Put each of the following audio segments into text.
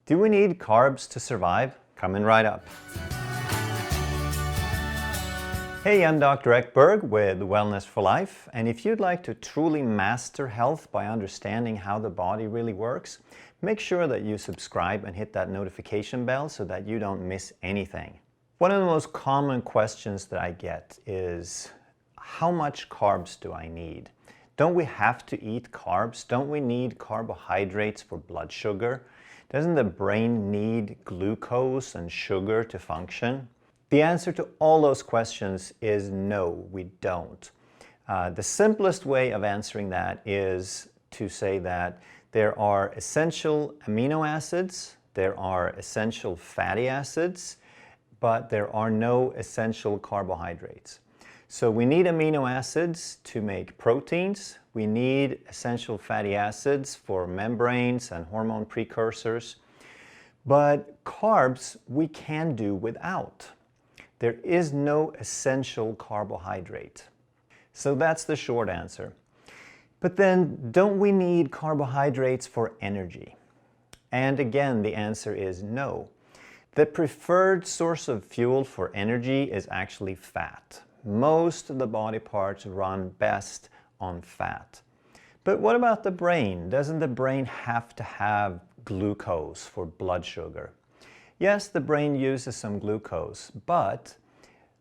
Do we need carbs to survive? Coming right up. Hey, I'm Dr. Ekberg with Wellness for Life, and if you'd like to truly master health by understanding how the body really works, make sure that you subscribe and hit that notification bell so that you don't miss anything. One of the most common questions that I get is, how much carbs do I need? Don't we have to eat carbs? Don't we need carbohydrates for blood sugar? Doesn't the brain need glucose and sugar to function? The answer to all those questions is no, we don't. The simplest way of answering that is to say that there are essential amino acids, there are essential fatty acids, but there are no essential carbohydrates. So we need amino acids to make proteins. We need essential fatty acids for membranes and hormone precursors. But carbs we can do without. There is no essential carbohydrate. So that's the short answer. But then, don't we need carbohydrates for energy? And again, the answer is no. The preferred source of fuel for energy is actually fat. Most of the body parts run best on fat. But what about the brain? Doesn't the brain have to have glucose for blood sugar? Yes, the brain uses some glucose, but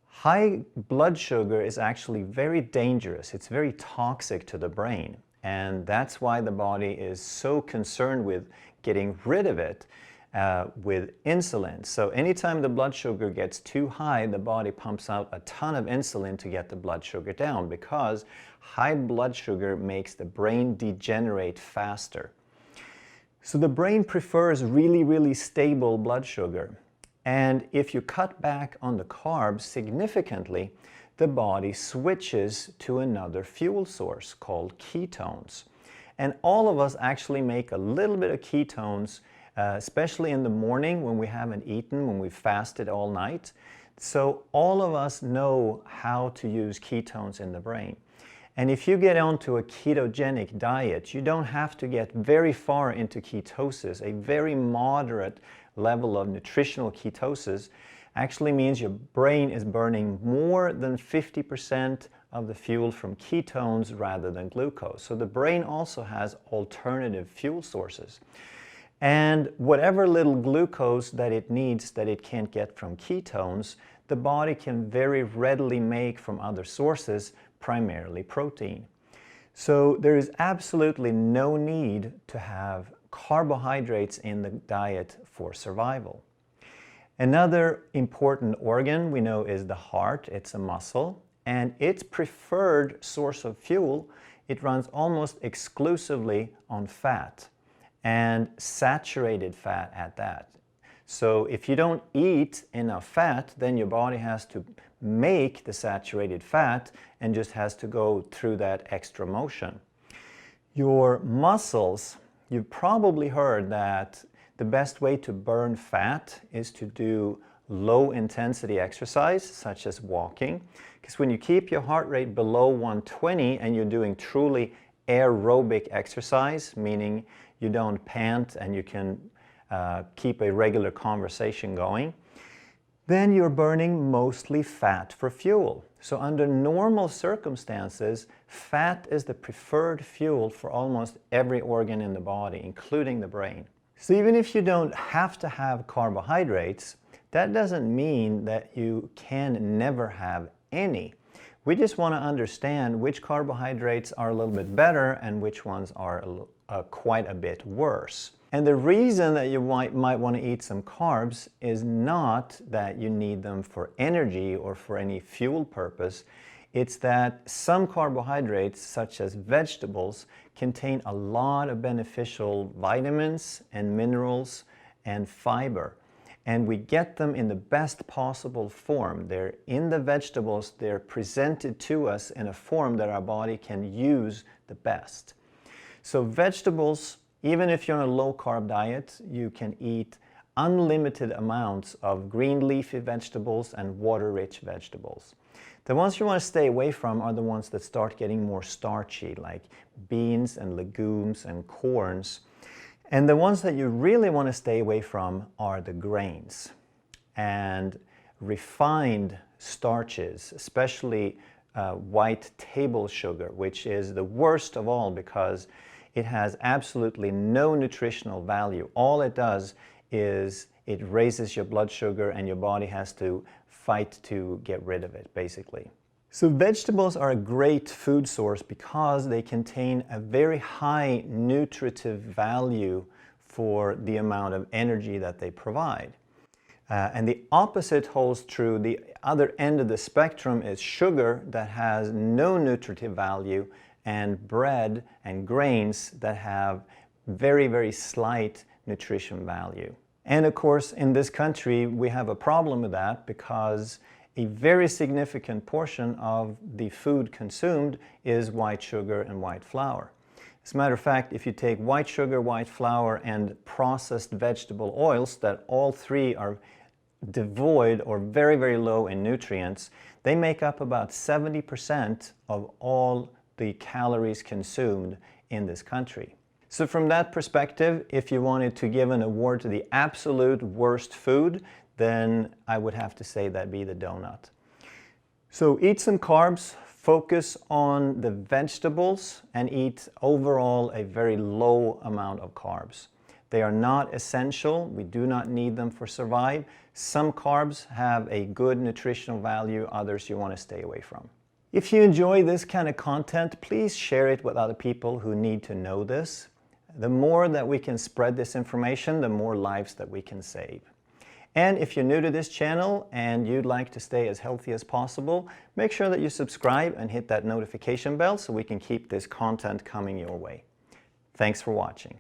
high blood sugar is actually very dangerous. It's very toxic to the brain, and that's why the body is so concerned with getting rid of it with insulin. So anytime the blood sugar gets too high, the body pumps out a ton of insulin to get the blood sugar down, because high blood sugar makes the brain degenerate faster. So the brain prefers really, really stable blood sugar. And if you cut back on the carbs significantly, the body switches to another fuel source called ketones. And all of us actually make a little bit of ketones, especially in the morning when we haven't eaten, when we've fasted all night. So all of us know how to use ketones in the brain. And if you get onto a ketogenic diet, you don't have to get very far into ketosis. A very moderate level of nutritional ketosis actually means your brain is burning more than 50% of the fuel from ketones rather than glucose. So the brain also has alternative fuel sources. And whatever little glucose that it needs that it can't get from ketones, the body can very readily make from other sources, primarily protein. So there is absolutely no need to have carbohydrates in the diet for survival. Another important organ we know is the heart. It's a muscle, and its preferred source of fuel, it runs almost exclusively on fat, and saturated fat at that. So if you don't eat enough fat, then your body has to make the saturated fat and just has to go through that extra motion. Your muscles, you've probably heard that the best way to burn fat is to do low intensity exercise, such as walking. Because when you keep your heart rate below 120 and you're doing truly aerobic exercise, meaning you don't pant and you can keep a regular conversation going, then you're burning mostly fat for fuel. So under normal circumstances, fat is the preferred fuel for almost every organ in the body, including the brain. So even if you don't have to have carbohydrates, that doesn't mean that you can never have any. We just want to understand which carbohydrates are a little bit better and which ones are quite a bit worse. And the reason that you might want to eat some carbs is not that you need them for energy or for any fuel purpose. It's that some carbohydrates, such as vegetables, contain a lot of beneficial vitamins and minerals and fiber. And we get them in the best possible form. They're in the vegetables, they're presented to us in a form that our body can use the best. So vegetables, even if you're on a low-carb diet, you can eat unlimited amounts of green leafy vegetables and water-rich vegetables. The ones you want to stay away from are the ones that start getting more starchy, like beans and legumes and corns. And the ones that you really want to stay away from are the grains and refined starches, especially white table sugar, which is the worst of all because it has absolutely no nutritional value. All it does is it raises your blood sugar and your body has to fight to get rid of it, basically. So vegetables are a great food source because they contain a very high nutritive value for the amount of energy that they provide. And the opposite holds true. The other end of the spectrum is sugar that has no nutritive value, and bread and grains that have very, very slight nutrition value. And of course, in this country, we have a problem with that because a very significant portion of the food consumed is white sugar and white flour. As a matter of fact, if you take white sugar, white flour, and processed vegetable oils, that all three are devoid or very, very low in nutrients, they make up about 70% of all the calories consumed in this country. So from that perspective, if you wanted to give an award to the absolute worst food, then I would have to say that'd be the donut. So eat some carbs, focus on the vegetables, and eat overall a very low amount of carbs. They are not essential. We do not need them for survival. Some carbs have a good nutritional value, others you want to stay away from. If you enjoy this kind of content, please share it with other people who need to know this. The more that we can spread this information, the more lives that we can save. And if you're new to this channel and you'd like to stay as healthy as possible, make sure that you subscribe and hit that notification bell so we can keep this content coming your way. Thanks for watching.